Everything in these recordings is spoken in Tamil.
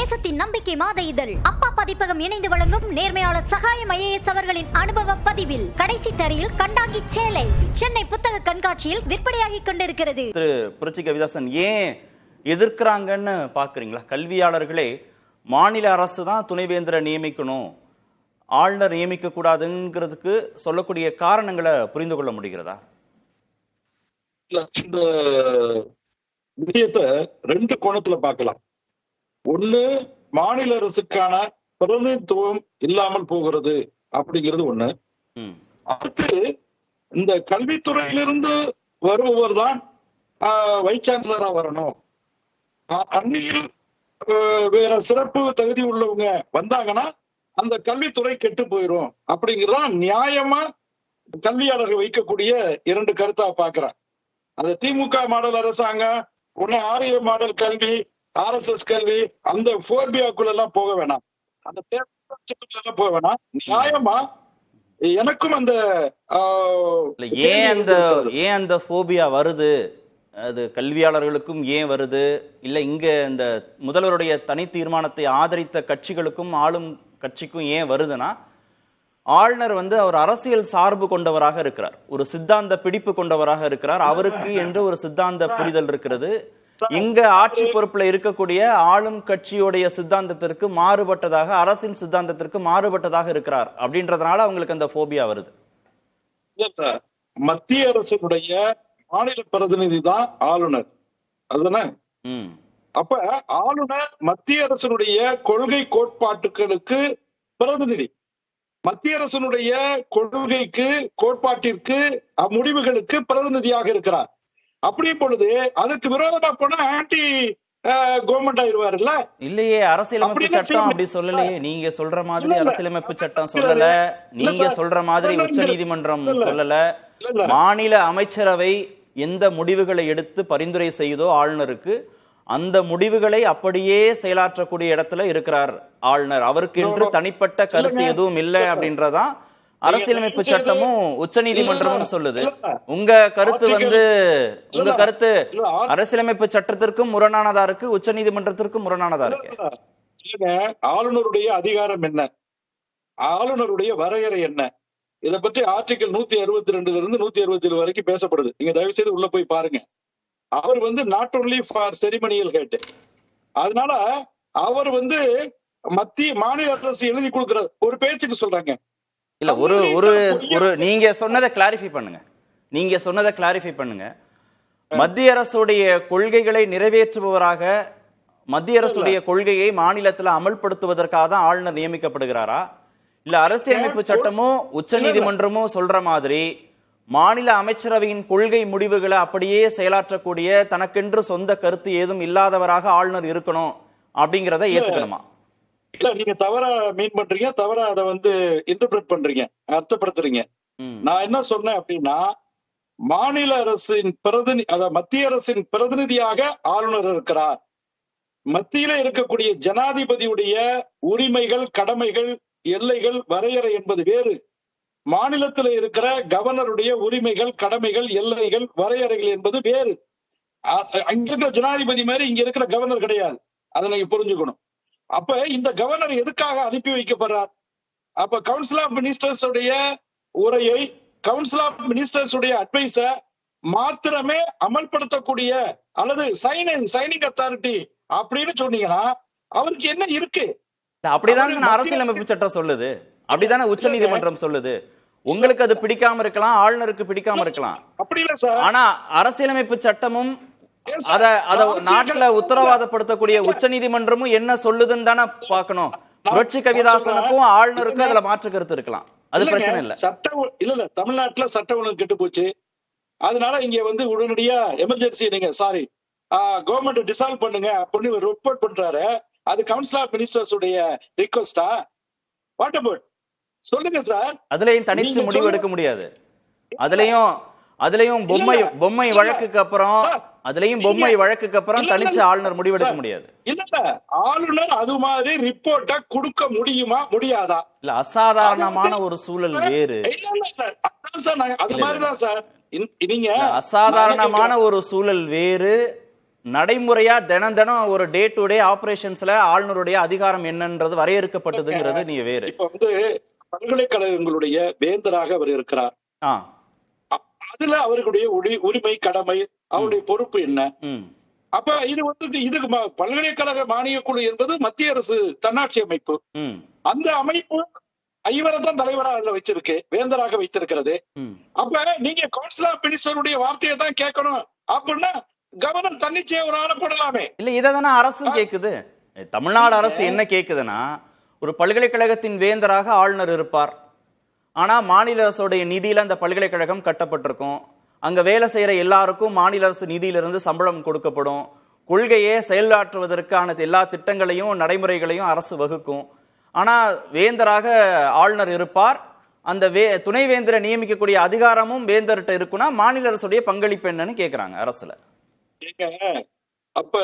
தேசத்தின் நம்பிக்கை மாத இதழ் அப்பா பதிப்பகம் இணைந்து வழங்கும் நேர்மையாளர் சகாயம் IAS அவர்களின் அனுபவ பதிவில் கடைசி தரையில் கண்டாங்கி சேலை சென்னை புத்தக கண்காட்சியில் விற்பனையாகி கொண்டிருக்கிறது. திரு புரட்சி கவிதாசன் ஏன் எதிர்க்கிறாங்கன்னு பாக்குறீங்களா? கல்வியாளர்களே மாநில அரசு தான் துணைவேந்தரை நியமிக்கணும், ஆளுநர் நியமிக்க கூடாதுங்கிறதுக்கு சொல்லக்கூடிய காரணங்களை புரிந்து கொள்ள முடிகிறதா? இந்த விஷயத்தை ரெண்டு கோணத்துல பார்க்கலாம். ஒண்ணு, மாநில அரசுக்கான பிரதிநிதித்துவம் இல்லாமல் போகிறது அப்படிங்கிறது ஒண்ணு. அடுத்து, இந்த கல்வித்துறையிலிருந்து வருபவர் தான் வைஸ் சான்சலரா வரணும், அந்நியில் வேற சிறப்பு தகுதி உள்ளவங்க வந்தாங்கன்னா அந்த கல்வித்துறை கெட்டு போயிடும் அப்படிங்கிறதான் நியாயமா கல்வியாளர்கள் வைக்கக்கூடிய இரண்டு கருத்தா பாக்குறேன். அந்த திமுக மாடல் அரசாங்கம் ஒண்ணு ஆரிய மாடல் கல்வி, RSS கல்வி, அந்த போர்பியாக்குள்ள எல்லாம் போக வேணாம், அந்த எல்லாம் போக வேணாம். நியாயமா எனக்கும் அந்த ஏன் அந்த போபியா வருது, அது கல்வியாளர்களுக்கும் ஏன் வருது, இல்ல இங்க இந்த முதல்வருடைய தனி தீர்மானத்தை ஆதரித்த கட்சிகளுக்கும் ஆளும் கட்சிக்கும் ஏன் வருதுன்னா, ஆளுநர் அவர் அரசியல் சார்பு கொண்டவராக இருக்கிறார், ஒரு சித்தாந்த பிடிப்பு கொண்டவராக இருக்கிறார், அவருக்கு என்று ஒரு சித்தாந்த புரிதல் இருக்கிறது. இங்க ஆட்சி பொறுப்புல இருக்கக்கூடிய ஆளும் கட்சியுடைய சித்தாந்தத்திற்கு மாறுபட்டதாக, அரசின் சித்தாந்தத்திற்கு மாறுபட்டதாக இருக்கிறார் அப்படின்றதுனால அவங்களுக்கு அந்த போபியா வருது. மத்திய அரசுடைய மாநில பிரதிநிதி தான் ஆளுநர், அதுதானே? அப்ப ஆளுநர் மத்திய அரசினுடைய கொள்கை கோட்பாட்டுகளுக்கு பிரதிநிதி, மத்திய அரசினுடைய கொள்கைக்கு கோட்பாட்டிற்கு முடிவுகளுக்கு பிரதிநிதியாக இருக்கிறார். அப்படி பொழுது அதுக்கு விரோதமா போனா ஆன்டி கவர்மெண்ட் ஆயிருவாருல்ல? இல்லையே, அரசியலமைப்பு சட்டம் அப்படி சொல்லலையே. நீங்க சொல்ற மாதிரி அரசியலமைப்பு சட்டம் சொல்லல, நீங்க சொல்ற மாதிரி உச்ச நீதிமன்றம் சொல்லல. மாநில அமைச்சரவை எந்த முடிவுகளை எடுத்து பரிந்துரை செய்தோ ஆளுநருக்கு, அந்த முடிவுகளை அப்படியே செயலாற்றக்கூடிய இடத்துல இருக்கிறார் ஆளுநர். அவருக்கு என்று தனிப்பட்ட கருத்து எதுவும் இல்லை அப்படின்றதான் அரசியலமைப்பு சட்டமும் உச்ச நீதிமன்றமும் சொல்லுது. உங்க கருத்து அரசியலமைப்பு சட்டத்திற்கும் முரணானதா இருக்கு, உச்ச நீதிமன்றத்திற்கும் முரணானதா இருக்கு. ஆளுநருடைய அதிகாரம் என்ன, ஆளுநருடைய வரையறை என்ன, இதை பற்றி ஆர்டிகல் 162 இருந்து 167 வரைக்கும் பேசப்படுது. நீங்க தயவு செய்து உள்ள போய் பாருங்க. அவர் நாட் ஒன்லி ஃபார் செரிமனியல் ஹெட், அதனால அவர் மாநில அரசு எழுதி கொடுக்கிற ஒரு பேச்சுக்கு சொல்றாங்க. இல்ல, ஒரு நீங்க சொன்னதை கிளாரிஃபை பண்ணுங்க. மத்திய அரசுடைய கொள்கைகளை நிறைவேற்றுபவராக, மத்திய அரசுடைய கொள்கையை மாநிலத்தில் அமல்படுத்துவதற்காக தான் ஆளுநர் நியமிக்கப்படுகிறாரா, இல்ல அரசியலமைப்பு சட்டமும் உச்ச நீதிமன்றமும் சொல்ற மாதிரி மாநில அமைச்சரவையின் கொள்கை முடிவுகளை அப்படியே செயலாற்றக்கூடிய தனக்கென்று சொந்த கருத்து ஏதும் இல்லாதவராக ஆளுநர் இருக்கணும் அப்படிங்கிறத ஏத்துக்கணுமா? இல்ல, நீங்க தவறா மீன் பண்றீங்க, தவறா அதை இன்டர்பிரட் பண்றீங்க, அர்த்தப்படுத்துறீங்க. நான் என்ன சொன்னேன் அப்படின்னா, மாநில அரசின் மத்திய அரசின் பிரதிநிதியாக ஆளுநர் இருக்கிறார். மத்தியில இருக்கக்கூடிய ஜனாதிபதியுடைய உரிமைகள், கடமைகள், எல்லைகள், வரையறை என்பது வேறு. மாநிலத்தில் இருக்கிற கவர்னருடைய உரிமைகள், கடமைகள், எல்லைகள், வரையறைகள் என்பது வேறு. அங்க இருக்கிற ஜனாதிபதி மாதிரி இங்க இருக்கிற கவர்னர் கிடையாது, அதை நீங்க புரிஞ்சுக்கணும். அப்ப இந்த கவர்னர் எதுக்காக அனுப்பி வைக்கப்படுறார்? அப்ப கவுன்சில் ஆஃப் மினிஸ்டர்ஸ் உடைய உரையை, கவுன்சில் ஆஃப் மினிஸ்டர்ஸ் உடைய அட்வைஸ மாத்திரமே அமல்படுத்தக்கூடிய அல்லது சைனிங் அத்தாரிட்டி அப்படின்னு சொன்னீங்கன்னா அவருக்கு என்ன இருக்கு? அப்படிதான் அரசியலமைப்பு சட்டம் சொல்லுது, அப்படித்தானே உச்ச நீதிமன்றம் சொல்லுது. உங்களுக்கு அது பிடிக்காம இருக்கலாம், ஆளுநருக்கு பிடிக்காம இருக்கலாம். அப்படி இல்ல சார். ஆனா அரசியலமைப்பு சட்டமும் அத நாட்டுல உத்தரவாதப்படுத்தக்கூடிய உச்ச நீதிமன்றமும் என்ன சொல்லுதுன்னு தானே பாக்கணும். புரட்சி கவிதாசனுக்கும் ஆளுநருக்கும் அதுல மாற்று கருத்து இருக்கலாம், அது பிரச்சனை இல்ல. சட்டம் இல்ல, தமிழ்நாட்டுல சட்ட ஒழுங்கு கெட்டு போச்சு, அதனால இங்க உடனடியா எமர்ஜென்சி கவர்மெண்ட் டிசால்வ் பண்ணுங்க அப்படின்னு ரிப்போர்ட் பண்றாரு. அது கவுன்சில் ஆஃப் மினிஸ்டர்ஸ் உடைய ரிக்வெஸ்டா? வாட் அபௌட் சொல்லுங்க சார். அதுலயும் தனிச்சு முடிவு எடுக்க முடியாது. அதுலயும் பொம்மை வழக்குக்கு அப்புறம் தனிச்சு ஆளுநர் முடிவெடுக்க முடியாது. இல்ல, ஆளுநர் அது மாதிரி ரிப்போர்ட்டை கொடுக்க முடியுமா, முடியாதா? இல்ல, அசாதாரணமான ஒரு சூழல் வேறு. அது மாதிரிதான் சார். நீங்க அசாதாரணமான ஒரு சூழல் வேறு, நடைமுறையா தினம் தினம் ஒரு டே டு டே ஆபரேஷன்ஸ்ல ஆளுநருடைய அதிகாரம் என்னன்றது வரையறுக்கப்பட்டதுங்கிறது நீங்க வேறு. இப்ப வந்து பல்கலைக்கழகங்களுடைய வேந்தராக அவர் இருக்கிறார். அதுல அவர்களுடைய உரிமை, கடமை, அவருடைய பொறுப்பு என்ன? அப்ப இது வந்து இதுக்கு பல்கலைக்கழக மானிய குழு என்பது மத்திய அரசு தன்னாட்சி அமைப்பு. அந்த அமைப்பு ஐவரை தான் தலைவராக அதுல வச்சிருக்கு, வேந்தராக வைத்திருக்கிறது. அப்ப நீங்க கவுன்சில் ஆஃப் மினிஸ்டருடைய வார்த்தையை தான் கேட்கணும் அப்படின்னா கவர்னர் தன்னிச்சையா ஒரு ஆளை போடலாமே. இல்ல இதான அரசும் கேக்குது. தமிழ்நாடு அரசு என்ன கேக்குதுன்னா, ஒரு பல்கலைக்கழகத்தின் வேந்தராக ஆளுநர் இருப்பார். ஆனா மாநில அரசுடைய நிதியில அந்த பல்கலைக்கழகம் கட்டப்பட்டிருக்கும். அங்க வேலை செய்யற எல்லாருக்கும் மாநில அரசு நிதியிலிருந்து சம்பளம் கொடுக்கப்படும். கொள்கையை செயலாற்றுவதற்கான எல்லா திட்டங்களையும் நடைமுறைகளையும் அரசு வகுக்கும். ஆனா வேந்தராக ஆளுநர் இருப்பார். அந்த துணைவேந்தரை நியமிக்கக்கூடிய அதிகாரமும் வேந்தர்கிட்ட இருக்குன்னா மாநில அரசுடைய பங்களிப்பு என்னன்னு கேக்குறாங்க அரசுல. அப்ப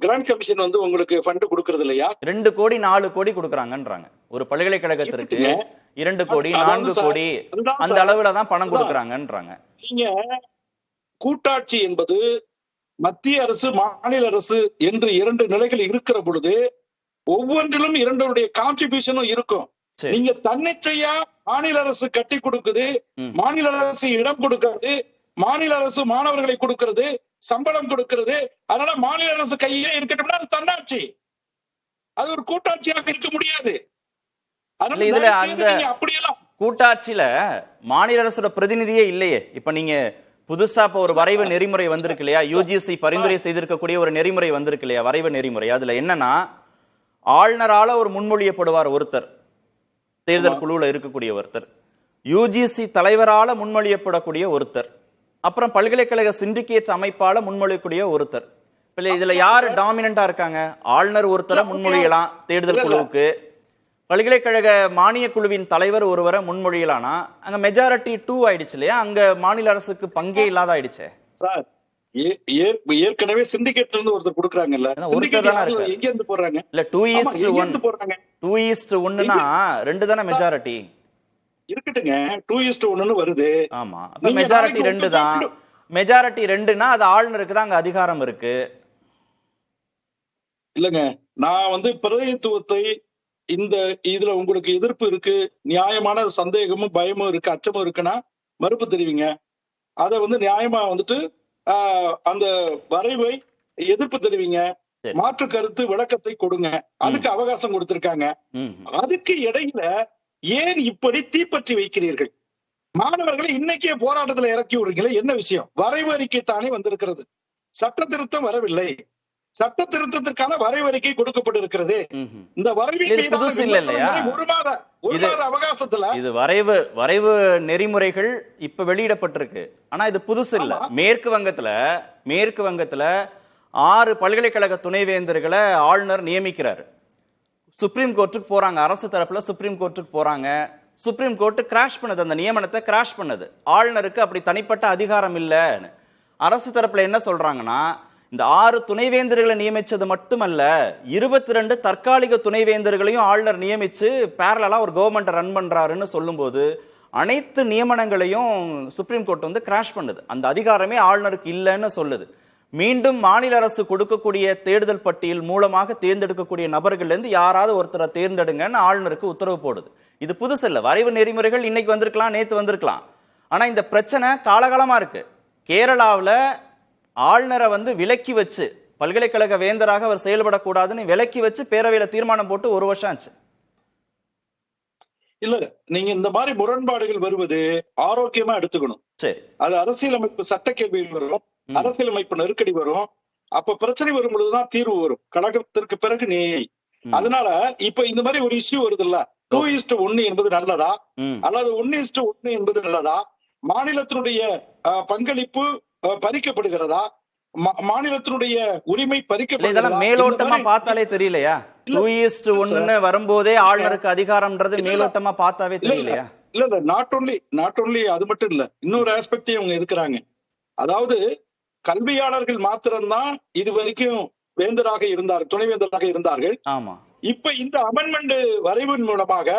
கிராண்ட் கமிஷன் வந்து உங்களுக்கு ஃபண்ட் கொடுக்கறது இல்லையா? 2 கோடி 4 கோடி கொடுக்கறாங்கன்றாங்க. ஒரு பல்கலைக்கழகத்திற்கு 2 கோடி 4 கோடி அந்த அளவுல தான் பணம் கொடுக்கறாங்கன்றாங்க. நீங்க கூட்டாட்சி என்பது மத்திய அரசு, மாநில அரசு என்று 2 நிலைகள் இருக்கிற பொழுது ஒவ்வொன்றிலும் 2 கான்ட்ரிபியூஷனும் இருக்கும். நீங்க தன்னிச்சையா மாநில அரசு கட்டி கொடுக்குது, மாநில அரசு இடம் கொடுக்கிறது, மாநில அரசு மாணவர்களை கொடுக்கிறது, சம்பளம் கொடுக்கிறது. அதனால மாநில அரசு கையிலே இருக்கட்டும்னா அது தன்னாட்சி, அது ஒரு கூட்டாட்சியாக இருக்க முடியாது. இதுல அந்த கூட்டாட்சியில மாநில அரசோட பிரதிநிதியே இல்லையே. இப்ப நீங்க புதுசா இப்ப ஒரு வரைவு நெறிமுறை வந்திருக்கு இல்லையா, யுஜிசி பரிந்துரை செய்திருக்கக்கூடிய ஒரு நெறிமுறை வந்திருக்கு இல்லையா, வரைவு நெறிமுறை. அதுல என்னன்னா, ஆளுநரால ஒரு முன்மொழியப்படுவார் ஒருத்தர், தேர்தல் குழுவில் இருக்கக்கூடிய ஒருத்தர், யுஜிசி தலைவரால முன்மொழியப்படக்கூடிய ஒருத்தர், அப்புறம் பல்கலைக்கழக சிண்டிகேட் அமைப்பால முன்மொழியக்கூடிய ஒருத்தர். இதுல யாரு டாமினண்டா இருக்காங்க? ஆளுநர் ஒருத்தரை முன்மொழியலாம் தேர்தல் குழுவுக்கு, பல்கலைக்கழக மானிய குழுவின் தலைவர் ஒருவரை முன்மொழியலானா அங்க மெஜாரிட்டி 2 ஆயிடுச்சு இல்லையா, அங்க மாநில அரசுக்கு பங்கே இல்லாத ஆயிடுச்சு. சார் ஏற்கனவே சிண்டிகேட்ல இருந்து ஒருத்தர் கொடுக்கறாங்கல்ல, எங்க இருந்து போறாங்க? இல்ல 2:1னா 2 தான மெஜாரிட்டி இருக்கட்டுங்க. 2:1ன்னு வருது. ஆமா, அப்ப மெஜாரிட்டி 2 தான். மெஜாரிட்டி 2னா அது ஆளுநருக்கு தான் அங்க அதிகாரம் இருக்கு. இல்லங்க, நான் வந்து பிரதிநிதித்துவத்தை இந்த இதுல உங்களுக்கு எதிர்ப்பு இருக்கு, நியாயமான சந்தேகமும் பயமும் இருக்கு, அச்சமும் இருக்குன்னா மறுப்பு தெரிவிங்க. அதை வந்து நியாயமா வந்துட்டு அந்த வரைவை எதிர்ப்பு தெரிவிங்க, மாற்று கருத்து விளக்கத்தை கொடுங்க. அதுக்கு அவகாசம் கொடுத்திருக்காங்க. அதுக்கு இடையில ஏன் இப்படி தீப்பற்றி வைக்கிறீர்கள்? மாணவர்களை இன்னைக்கே போராட்டத்துல இறக்கி விடுறீங்களே, என்ன விஷயம்? வரைவு அறிக்கை தானே வந்திருக்கிறது, சட்ட திருத்தம் வரவில்லை. சட்ட திருத்தத்திற்கான வரைவு அறிக்கை கொடுக்கப்பட்டிருக்கிறது. இந்த ஒரு மாத அவகாசத்துல இது வரைவு நெறிமுறைகள் இப்ப வெளியிடப்பட்டிருக்கு. ஆனா இது புதுசு இல்ல. மேற்கு வங்கத்துல 6 பல்கலைக்கழக துணைவேந்தர்களை ஆளுநர் நியமிக்கிறார். சுப்ரீம் கோர்ட்டுக்கு போறாங்க, அரசு தரப்புல சுப்ரீம் கோர்ட்டுக்கு போறாங்க. சுப்ரீம் கோர்ட் கிராஷ் பண்ணது, அந்த நியமனத்தை கிராஷ் பண்ணது. ஆளுநருக்கு அப்படி தனிப்பட்ட அதிகாரம் இல்லைன்னு அரசு தரப்புல என்ன சொல்றாங்கன்னா, இந்த 6 துணைவேந்தர்களை நியமிச்சது மட்டுமல்ல, 22 தற்காலிக துணைவேந்தர்களையும் ஆளுநர் நியமிச்சு பேரலா ஒரு கவர்மெண்ட் ரன் பண்றாருன்னு சொல்லும்போது அனைத்து நியமனங்களையும் சுப்ரீம் கோர்ட் வந்து கிராஷ் பண்ணுது. அந்த அதிகாரமே ஆளுநருக்கு இல்லைன்னு சொல்லுது. மீண்டும் மாநில அரசு கொடுக்கக்கூடிய தேர்தல் பட்டியல் மூலமாக தேர்ந்தெடுக்கக்கூடிய நபர்கள் இருந்து யாராவது ஒருத்தரை தேர்ந்தெடுங்கன்னு ஆளுநருக்கு உத்தரவு போடுது. இது புதுசு இல்ல. வரைவு நெறிமுறைகள் இன்னைக்கு வந்திருக்கலாம், நேத்து வந்திருக்கலாம். ஆனா இந்த பிரச்சனை காலகாலமா இருக்கு. கேரளாவுல ஆளுநரை வந்து விலக்கி வச்சு, பல்கலைக்கழக வேந்தராக அவர் செயல்படக்கூடாதுன்னு விலக்கி வச்சு பேரவையில தீர்மானம் போட்டு 1 வருஷம் ஆச்சு. இல்ல, நீங்க இந்த மாதிரி முரண்பாடுகள் வருவது ஆரோக்கியமா எடுத்துக்கணும். சரி, அது அரசியலமைப்பு சட்ட கேள்விகள் வரும், அரசியலமைப்பு நெருக்கடி வரும். அப்ப பிரச்சனை வரும் பொழுதுதான் தீர்வு வரும், கழகத்திற்கு பிறகு நீ. அதனால இப்ப இந்த மாதிரி ஒரு இஷ்யூ வருது இல்ல, 2:1 என்பது நல்லதா அல்லது 1:1 என்பது நல்லதா? மாநிலத்தினுடைய பங்களிப்பு பறிக்கப்படுகிறதா? மாநிலத்தினுடைய உரிமை பறிக்கப்படுகிறதா? மேலோட்டமா பார்த்தாலே தெரியலையா? 2:1 வரும்போதே ஆளுநருக்கு அதிகாரம்ன்றது மேலோட்டமா பார்த்தாவே தெரியலையா? இல்ல, நாட் ஒன்லி அது மட்டும் இல்ல, இன்னொரு ஆஸ்பெக்டையும் அவங்க இருக்கிறாங்க. அதாவது கல்வியாளர்கள் மாத்திரம்தான் இது வரைக்கும் வேந்தராக இருந்தார்கள், துணைவேந்தராக இருந்தார்கள். ஆமா. இப்ப இந்த அமெண்ட்மெண்ட் வரைவின் மூலமாக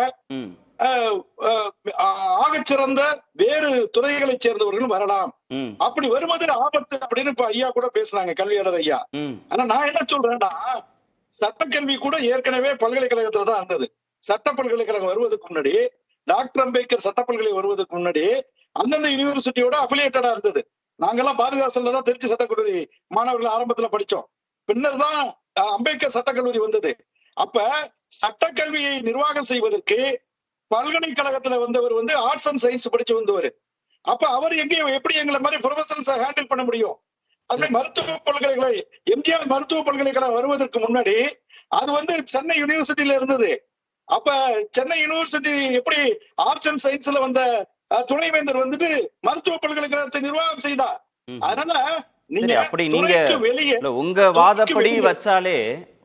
ஆகச்சிறந்த வேறு துறைகளைச் சேர்ந்தவர்களும் வரலாம். அப்படி வருவது ஆபத்து அப்படின்னு இப்ப ஐயா கூட பேசுனாங்க, கல்வியாளர் ஐயா. ஆனா நான் என்ன சொல்றேன்னா, சட்டக்கல்வி கூட ஏற்கனவே பல்கலைக்கழகத்துல தான் இருந்தது. சட்ட பல்கலைக்கழகம் வருவதற்கு முன்னாடி, டாக்டர் அம்பேத்கர் சட்ட பல்கலைக்கழகம் வருவதற்கு முன்னாடி அந்தந்த யூனிவர்சிட்டியோட அஃபிலியேட்டடா இருந்தது. நாங்கெல்லாம் பாரதிதாசன்ல தான் திருச்சி சட்டக்கல்லூரி மாணவர்கள் ஆரம்பத்துல படிச்சோம். பின்னர் தான் அம்பேத்கர் சட்டக்கல்லூரி வந்தது. அப்ப சட்டக்கல்வியை நிர்வாகம் செய்வதற்கு பல்கலைக்கழகத்துல வந்தவர் வந்து ஆர்ட்ஸ் அண்ட் சயின்ஸ் படிச்சு வந்தவர். அப்ப அவர் எப்படி எங்களை மாதிரி ப்ரொஃபஷனல்ஸ் ஹேண்டில் பண்ண முடியும்? அது மருத்துவ பல்கலைக்கழகம், எம்ஜிஆர் மருத்துவ பல்கலைக்கழகம் வருவதற்கு முன்னாடி அது வந்து சென்னை யூனிவர்சிட்டியில இருந்தது. அப்ப சென்னை யூனிவர்சிட்டி எப்படி ஆர்ட்ஸ் அண்ட் சயின்ஸ்ல வந்த துணைவேந்தர் வந்துட்டு மருத்துவ பல்கலைக்கழகத்தை நிர்வாகம் செய்தார். அதனால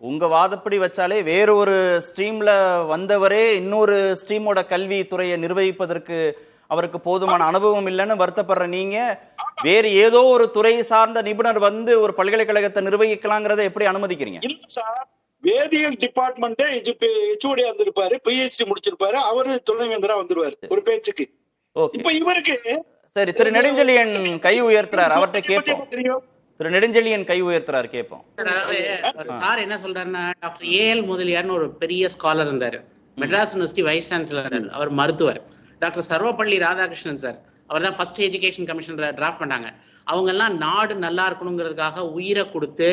உங்க வாதப்படி வச்சாலே வேறொரு ஸ்ட்ரீம்ல வந்தவரே இன்னொரு ஸ்ட்ரீமோட கல்வி துறையை நிர்வகிப்பதற்கு அவருக்கு போதுமான அனுபவம் இல்லைன்னு வருத்தப்படுற நீங்க, வேறு ஏதோ ஒரு துறை சார்ந்த நிபுணர் வந்து ஒரு பல்கலைக்கழகத்தை நிர்வகிக்கலாங்கிறத எப்படி அனுமதிக்கிறீங்க? வேதியியல் டிபார்ட்மெண்ட் ஹெச்ஓடியா இருந்திருப்பாரு, பிஹெச்டி முடிச்சிருப்பாரு, அவரு துணைவேந்தரா வந்துருவாரு ஒரு பேச்சுக்கு. இப்ப இவருக்கு சரி, திரு நெடுஞ்செழியன் கை உயர்த்துறாரு, அவர்கிட்ட கேட்போம். திரு நெடுஞ்செழியன் கை உயர்த்துறாரு, கேட்போம். சார் என்ன சொல்றாருன்னா, டாக்டர் ஏஎல் முதலியார்னு ஒரு பெரிய ஸ்காலர் இருந்தாரு, மெட்ராஸ் யூனிவர்சிட்டி வைஸ் சான்சலர், அவர் மருத்துவர். டாக்டர் சர்வப்பள்ளி ராதாகிருஷ்ணன் சார், அவர் தான் ஃபர்ஸ்ட் எஜுகேஷன் கமிஷன் டிராஃப்ட் பண்ணாங்க. அவங்க எல்லாம் நாடு நல்லா இருக்கணுங்கிறதுக்காக உயிரை கொடுத்து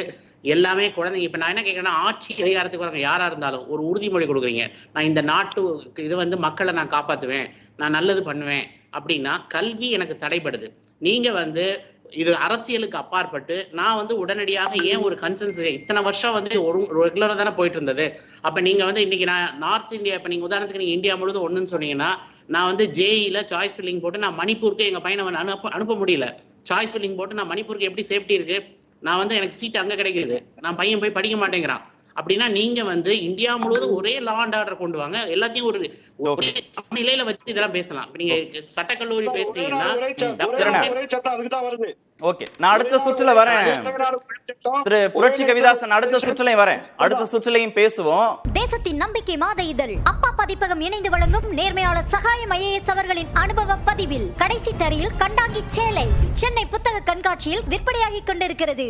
எல்லாமே குழந்தைங்க. இப்ப நான் என்ன கேட்கறேன்னா, ஆட்சி அதிகாரத்துக்கு வரவங்க யாரா இருந்தாலும் ஒரு உறுதிமொழி கொடுக்குறீங்க, நான் இந்த நாட்டு இது வந்து மக்களை நான் காப்பாத்துவேன், நான் நல்லது பண்ணுவேன் அப்படின்னா கல்வி எனக்கு தடைப்படுது. நீங்க வந்து இது அரசியலுக்கு அப்பாற்பட்டு நான் வந்து உடனடியாக ஏன் ஒரு கன்சென்சஸ் இத்தனை வருஷம் வந்து ஒரு ரெகுலரா தானே போயிட்டு இருந்தது. அப்ப நீங்க வந்து இன்னைக்கு நான் நார்த் இந்தியா, இப்ப நீங்க உதாரணத்துக்கு நீங்க இந்தியா முழுவதும் ஒண்ணுன்னு சொன்னீங்கன்னா, நான் வந்து ஜேஇல சாய்ஸ் ஃபில்லிங் போட்டு நான் மணிப்பூருக்கு எங்க பையனை அனுப்ப முடியல. சாய்ஸ் ஃபில்லிங் போட்டு நான் மணிப்பூருக்கு எப்படி சேஃப்டி இருக்கு, நான் வந்து எனக்கு சீட் அங்க கிடைக்குது, நான் பையன் போய் படிக்க மாட்டேங்கிறான். அப்படின்னா நீங்க வந்து இந்தியா முழுவதும் ஒரே லா அண்ட் ஆர்டர் கொண்டு வாங்க, எல்லாத்தையும் ஒரு நிலையில வச்சுட்டு இதெல்லாம் பேசலாம். நீங்க சட்டக்கல்லூரி பேசுறீங்கன்னா ஓகே, நான் அடுத்த சுற்றுல வரேன். திரு புரட்சி கவிதாசன் அடுத்த சுற்றுலையும் வரேன், அடுத்த சுற்றுலையும் பேசுவோம். தேசத்தின் நம்பிக்கை மாத இதழ் அப்பா பதிப்பகம் இணைந்து வழங்கும் நேர்மையாளர் சகாயம் ஐஏஎஸ் அவர்களின் அனுபவ பதிவில் கடைசி தரையில் கண்டாங்கி சேலை சென்னை புத்தக கண்காட்சியில் விற்பனையாகிக் கொண்டிருக்கிறது.